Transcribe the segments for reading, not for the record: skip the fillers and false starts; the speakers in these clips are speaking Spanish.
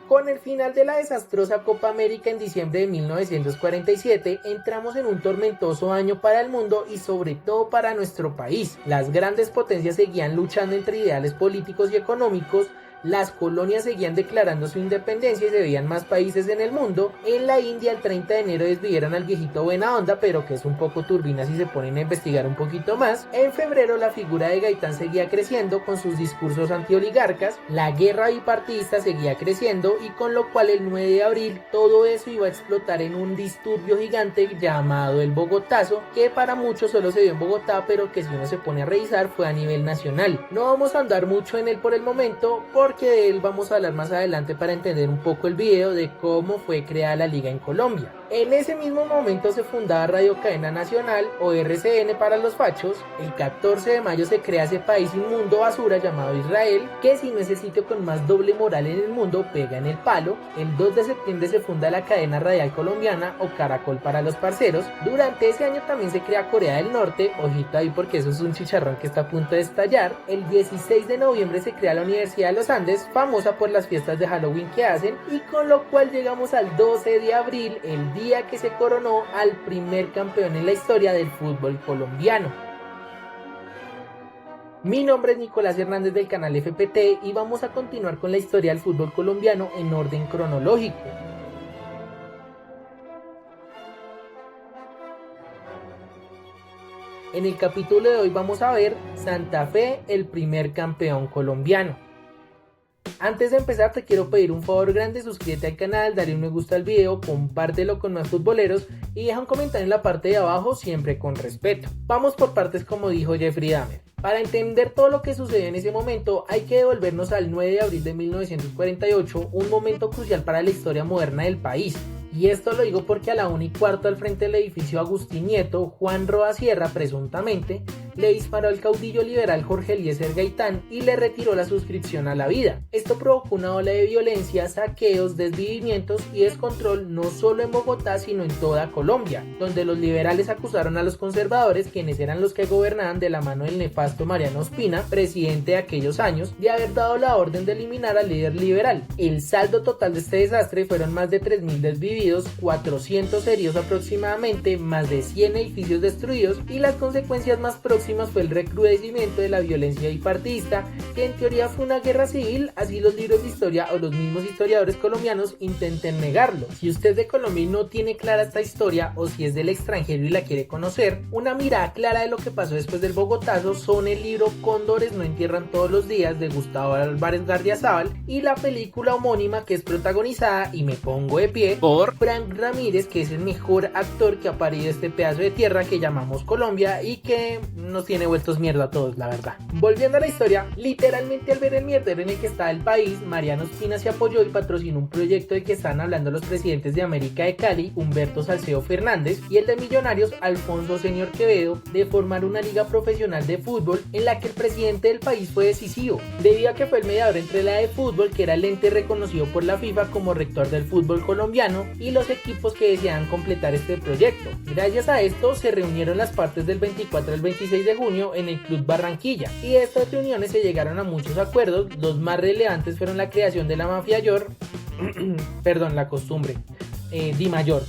Con el final de la desastrosa Copa América en diciembre de 1947, entramos en un tormentoso año para el mundo y sobre todo para nuestro país. Las grandes potencias seguían luchando entre ideales políticos y económicos, las colonias seguían declarando su independencia y se veían más países en el mundo. En la India el 30 de enero despidieron al viejito buena onda, pero que es un poco turbina si se ponen a investigar un poquito más. En febrero la figura de Gaitán seguía creciendo con sus discursos antioligarcas, la guerra bipartidista seguía creciendo y con lo cual el 9 de abril todo eso iba a explotar en un disturbio gigante llamado el Bogotazo, que para muchos solo se dio en Bogotá, pero que si uno se pone a revisar fue a nivel nacional. No vamos a andar mucho en él por el momento, porque de él vamos a hablar más adelante para entender un poco el video de cómo fue creada la liga en Colombia. En ese mismo momento se fundaba Radio Cadena Nacional, o RCN para los fachos. El 14 de mayo se crea ese país inmundo basura llamado Israel, que si no es el sitio con más doble moral en el mundo, pega en el palo. El 2 de septiembre se funda la cadena radial colombiana, o Caracol para los parceros. Durante ese año también se crea Corea del Norte, ojito ahí porque eso es un chicharrón que está a punto de estallar. El 16 de noviembre se crea la Universidad de los Andes, famosa por las fiestas de Halloween que hacen, y con lo cual llegamos al 12 de abril, el día que se coronó al primer campeón en la historia del fútbol colombiano. Mi nombre es Nicolás Hernández del canal FPT y vamos a continuar con la historia del fútbol colombiano en orden cronológico. En el capítulo de hoy vamos a ver Santa Fe, el primer campeón colombiano. Antes de empezar te quiero pedir un favor grande, suscríbete al canal, dale un me gusta al video, compártelo con más futboleros y deja un comentario en la parte de abajo, siempre con respeto. Vamos por partes, como dijo Jeffrey Dahmer. Para entender todo lo que sucedió en ese momento hay que devolvernos al 9 de abril de 1948, un momento crucial para la historia moderna del país. Y esto lo digo porque a la 1:15 al frente del edificio Agustín Nieto, Juan Roa Sierra presuntamente le disparó al caudillo liberal Jorge Eliezer Gaitán y le retiró la suscripción a la vida. Esto provocó una ola de violencia, saqueos, desvivimientos y descontrol no solo en Bogotá sino en toda Colombia, donde los liberales acusaron a los conservadores, quienes eran los que gobernaban de la mano del nefasto Mariano Ospina, presidente de aquellos años, de haber dado la orden de eliminar al líder liberal. El saldo total de este desastre fueron más de 3.000 desvividos, 400 heridos aproximadamente, más de 100 edificios destruidos y las consecuencias más próximas fue el recrudecimiento de la violencia bipartidista, que en teoría fue una guerra civil, así los libros de historia o los mismos historiadores colombianos intenten negarlo. Si usted es de Colombia y no tiene clara esta historia, o si es del extranjero y la quiere conocer, una mirada clara de lo que pasó después del Bogotazo son el libro Cóndores no entierran todos los días de Gustavo Álvarez Gardiazabal y la película homónima, que es protagonizada, y me pongo de pie, por Frank Ramírez, que es el mejor actor que ha parido este pedazo de tierra que llamamos Colombia y que nos tiene vueltos mierda a todos, la verdad. Volviendo a la historia, literalmente al ver el mierdero en el que está el país, Mariano Ospina se apoyó y patrocinó un proyecto del que estaban hablando los presidentes de América de Cali, Humberto Salcedo Fernández, y el de Millonarios, Alfonso Señor Quevedo, de formar una liga profesional de fútbol en la que el presidente del país fue decisivo, debido a que fue el mediador entre la de fútbol, que era el ente reconocido por la FIFA como rector del fútbol colombiano, y los equipos que deseaban completar este proyecto. Gracias a esto se reunieron las partes del 24 al 26 de junio en el Club Barranquilla, y de estas reuniones se llegaron a muchos acuerdos. Los más relevantes fueron la creación de la mafia mayor, la costumbre, Di Mayor,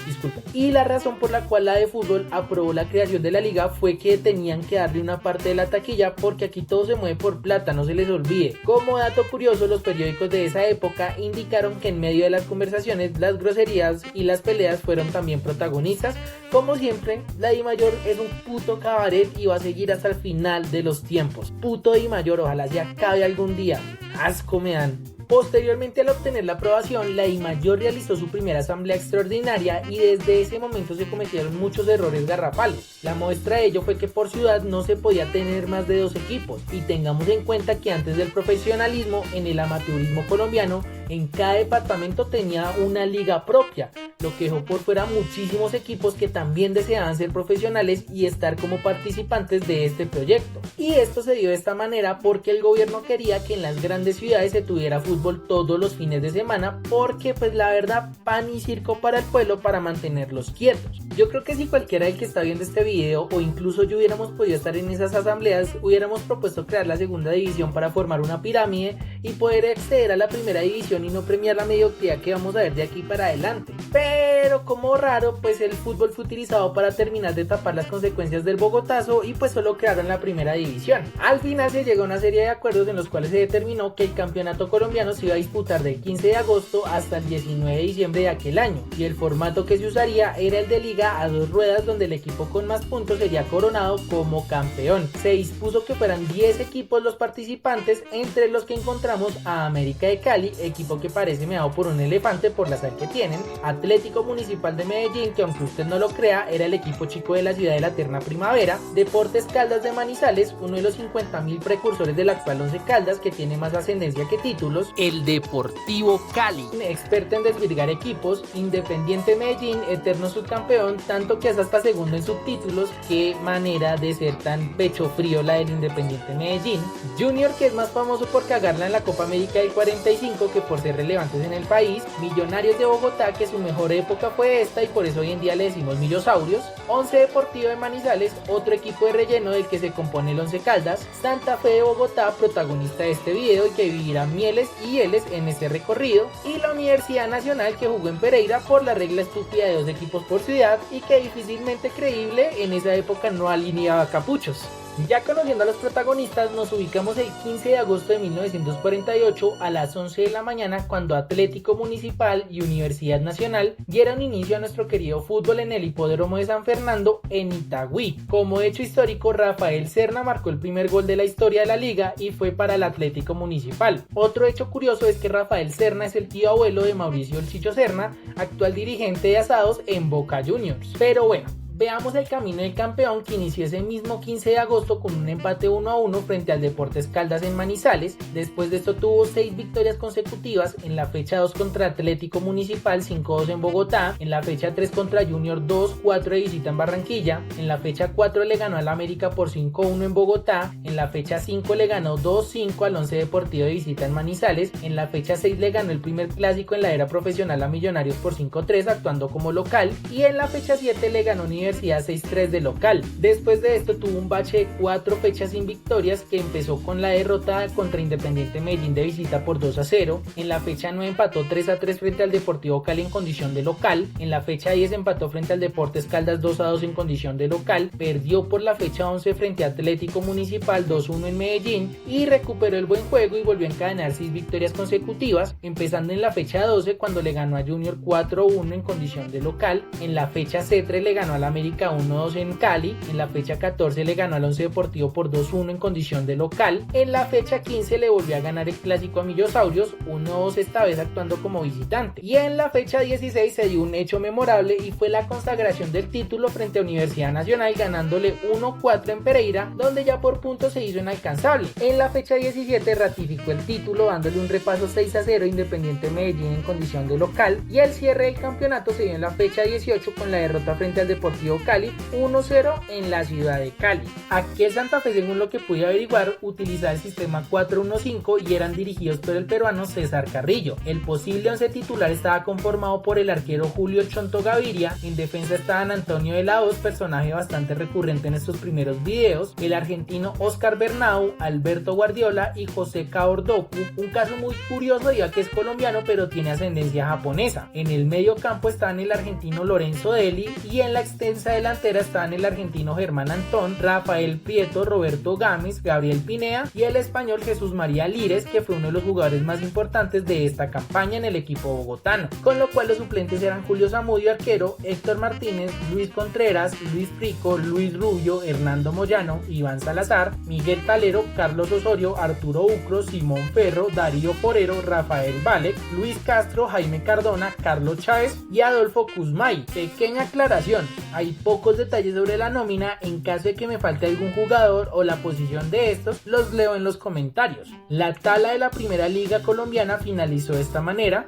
disculpen. Y la razón por la cual la de fútbol aprobó la creación de la liga fue que tenían que darle una parte de la taquilla, porque aquí todo se mueve por plata, no se les olvide. Como dato curioso, los periódicos de esa época indicaron que en medio de las conversaciones, las groserías y las peleas fueron también protagonistas. Como siempre, la Di Mayor es un puto cabaret y va a seguir hasta el final de los tiempos. Puto Di Mayor, ojalá se acabe algún día. Asco me dan. Posteriormente, al obtener la aprobación, la DIMAYOR realizó su primera asamblea extraordinaria y desde ese momento se cometieron muchos errores garrafales. La muestra de ello fue que por ciudad no se podía tener más de 2 equipos, y tengamos en cuenta que antes del profesionalismo en el amateurismo colombiano, en cada departamento tenía una liga propia, lo que dejó por fuera muchísimos equipos que también deseaban ser profesionales y estar como participantes de este proyecto. Y esto se dio de esta manera porque el gobierno quería que en las grandes ciudades se tuviera fútbol todos los fines de semana, porque pues la verdad, pan y circo para el pueblo para mantenerlos quietos. Yo creo que si cualquiera del que está viendo este video o incluso yo hubiéramos podido estar en esas asambleas, hubiéramos propuesto crear la segunda división para formar una pirámide y poder acceder a la primera división y no premiar la mediocridad que vamos a ver de aquí para adelante. Pero como raro, pues el fútbol fue utilizado para terminar de tapar las consecuencias del Bogotazo y pues solo crearon la primera división. Al final se llegó a una serie de acuerdos en los cuales se determinó que el campeonato colombiano se iba a disputar del 15 de agosto hasta el 19 de diciembre de aquel año y el formato que se usaría era el de liga a 2 ruedas, donde el equipo con más puntos sería coronado como campeón. Se dispuso que fueran 10 equipos los participantes, entre los que encontramos a América de Cali, equipo que parece meado por un elefante por la sal que tienen, Atlético Municipal de Medellín, que aunque usted no lo crea era el equipo chico de la ciudad de la eterna primavera, Deportes Caldas de Manizales, uno de los 50.000 precursores del actual Once Caldas, que tiene más ascendencia que títulos, el Deportivo Cali, experto en desvirgar equipos, Independiente Medellín, eterno subcampeón, tanto que es hasta segundo en subtítulos. Qué manera de ser tan pecho frío la del Independiente Medellín, Junior, que es más famoso por cagarla en la Copa América del 45 que por ser relevantes en el país, Millonarios de Bogotá, que su mejor época fue esta y por eso hoy en día le decimos Millosaurios, Once Deportivo de Manizales, otro equipo de relleno del que se compone el Once Caldas, Santa Fe de Bogotá, protagonista de este video y que vivirá mieles y hieles en este recorrido, y la Universidad Nacional, que jugó en Pereira por la regla estúpida de 2 equipos por ciudad y que difícilmente creíble en esa época no alineaba capuchos. Ya conociendo a los protagonistas, nos ubicamos el 15 de agosto de 1948 a las 11 de la mañana, cuando Atlético Municipal y Universidad Nacional dieron inicio a nuestro querido fútbol en el hipódromo de San Fernando en Itagüí. Como hecho histórico, Rafael Serna marcó el primer gol de la historia de la liga y fue para el Atlético Municipal. Otro hecho curioso es que Rafael Serna es el tío abuelo de Mauricio El Chicho Serna, actual dirigente de Asados en Boca Juniors. Pero bueno, veamos el camino del campeón, que inició ese mismo 15 de agosto con un empate 1-1 frente al Deportes Caldas en Manizales. Después de esto tuvo 6 victorias consecutivas, en la fecha 2 contra Atlético Municipal, 5-2 en Bogotá, en la fecha 3 contra Junior, 2-4 de visita en Barranquilla, en la fecha 4 le ganó al América por 5-1 en Bogotá, en la fecha 5 le ganó 2-5 al Once Deportivo de visita en Manizales, en la fecha 6 le ganó el primer clásico en la era profesional a Millonarios por 5-3 actuando como local, y en la fecha 7 le ganó Universidad 6-3 de local. Después de esto tuvo un bache de 4 fechas sin victorias, que empezó con la derrota contra Independiente Medellín de visita por 2-0, en la fecha 9 empató 3-3 frente al Deportivo Cali en condición de local, en la fecha 10 empató frente al Deportes Caldas 2-2 en condición de local, perdió por la fecha 11 frente a Atlético Municipal 2-1 en Medellín y recuperó el buen juego y volvió a encadenar 6 victorias consecutivas, empezando en la fecha 12 cuando le ganó a Junior 4-1 en condición de local, en la fecha 13 le ganó al América 1-2 en Cali, en la fecha 14 le ganó al Once Deportivo por 2-1 en condición de local, en la fecha 15 le volvió a ganar el clásico a Millosaurios 1-2, esta vez actuando como visitante, y en la fecha 16 se dio un hecho memorable y fue la consagración del título frente a Universidad Nacional, ganándole 1-4 en Pereira, donde ya por puntos se hizo inalcanzable. En la fecha 17 ratificó el título dándole un repaso 6-0 a Independiente Medellín en condición de local, y el cierre del campeonato se dio en la fecha 18 con la derrota frente al Deportivo Cali 1-0 en la ciudad de Cali. Aquí el Santa Fe, según lo que pude averiguar, utilizaba el sistema 4-1-5 y eran dirigidos por el peruano César Carrillo. El posible 11 titular estaba conformado por el arquero Julio Chonto Gaviria, en defensa estaban Antonio de la Hoz, personaje bastante recurrente en estos primeros videos, el argentino Oscar Bernau, Alberto Guardiola y José Kaordoku, un caso muy curioso ya que es colombiano pero tiene ascendencia japonesa. En el medio campo estaban el argentino Lorenzo Deli y en la extensa delantera estaban el argentino Germán Antón, Rafael Prieto, Roberto Gámez, Gabriel Pinea y el español Jesús María Lires, que fue uno de los jugadores más importantes de esta campaña en el equipo bogotano, con lo cual los suplentes eran Julio Zamudio arquero, Héctor Martínez, Luis Contreras, Luis Prico, Luis Rubio, Hernando Moyano, Iván Salazar, Miguel Talero, Carlos Osorio, Arturo Ucro, Simón Ferro, Darío Porero, Rafael Valek, Luis Castro, Jaime Cardona, Carlos Chávez y Adolfo Cusmay. Pequeña aclaración, hay pocos detalles sobre la nómina, en caso de que me falte algún jugador o la posición de estos, los leo en los comentarios. La tabla de la primera liga colombiana finalizó de esta manera.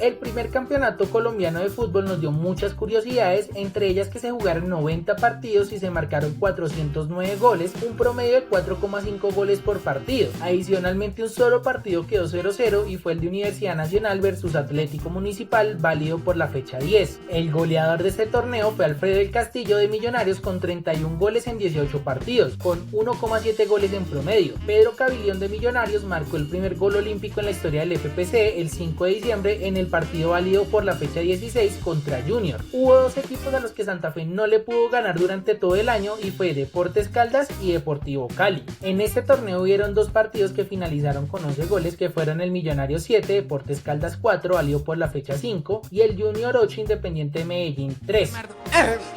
El primer campeonato colombiano de fútbol nos dio muchas curiosidades, entre ellas que se jugaron 90 partidos y se marcaron 409 goles, un promedio de 4,5 goles por partido. Adicionalmente, un solo partido quedó 0-0 y fue el de Universidad Nacional versus Atlético Municipal, válido por la fecha 10. El goleador de este torneo fue Alfredo del Castillo de Millonarios con 31 goles en 18 partidos, con 1,7 goles en promedio. Pedro Cavilión de Millonarios marcó el primer gol olímpico en la historia del FPC el 5 de diciembre en el partido válido por la fecha 16 contra Junior. Hubo dos equipos a los que Santa Fe no le pudo ganar durante todo el año y fue Deportes Caldas y Deportivo Cali. En este torneo hubieron dos partidos que finalizaron con 11 goles, que fueron el Millonarios 7, Deportes Caldas 4, válido por la fecha 5, y el Junior 8, Independiente de Medellín 3.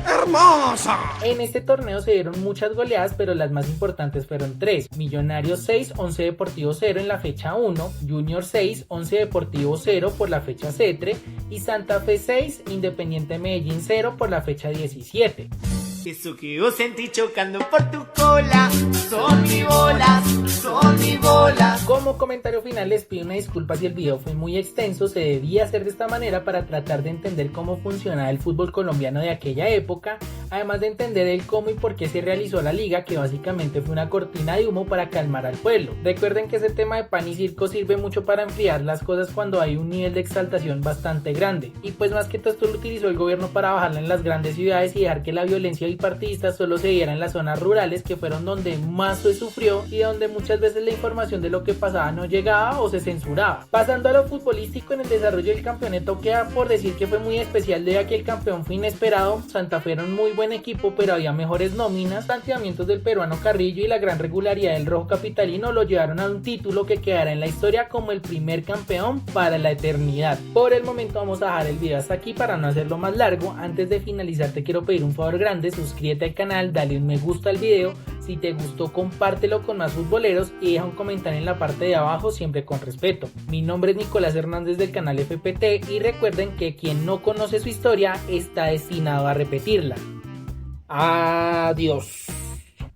¡Hermosa! En este torneo se dieron muchas goleadas, pero las más importantes fueron 3. Millonarios 6, 11 Deportivo 0 en la fecha 1, Junior 6, 11 Deportivo 0 por la fecha 7 y Santa Fe 6, Independiente de Medellín 0 por la fecha 17. Eso que yo sentí chocando por tu cola, son mis bolas, son mis bolas. Como comentario final les pido una disculpa si el video fue muy extenso, se debía hacer de esta manera para tratar de entender cómo funcionaba el fútbol colombiano de aquella época, además de entender el cómo y por qué se realizó la liga, que básicamente fue una cortina de humo para calmar al pueblo. Recuerden que ese tema de pan y circo sirve mucho para enfriar las cosas cuando hay un nivel de exaltación bastante grande, y pues más que todo esto lo utilizó el gobierno para bajarla en las grandes ciudades y dejar que la violencia bipartidista solo se diera en las zonas rurales, que fueron donde más se sufrió y donde muchas veces la información de lo que pasaba no llegaba o se censuraba. Pasando a lo futbolístico, en el desarrollo del campeonato queda por decir que fue muy especial, debido a que el campeón fue inesperado. Santa Fe era un muy buen equipo, pero había mejores nóminas, planteamientos del peruano Carrillo y la gran regularidad del rojo capitalino lo llevaron a un título que quedará en la historia como el primer campeón para la eternidad. Por el momento vamos a dejar el video hasta aquí para no hacerlo más largo. Antes de finalizar te quiero pedir un favor grande: suscríbete al canal, dale un me gusta al video, si te gustó compártelo con más futboleros y deja un comentario en la parte de abajo, siempre con respeto. Mi nombre es Nicolás Hernández del canal FPT y recuerden que quien no conoce su historia está destinado a repetirla. Adiós.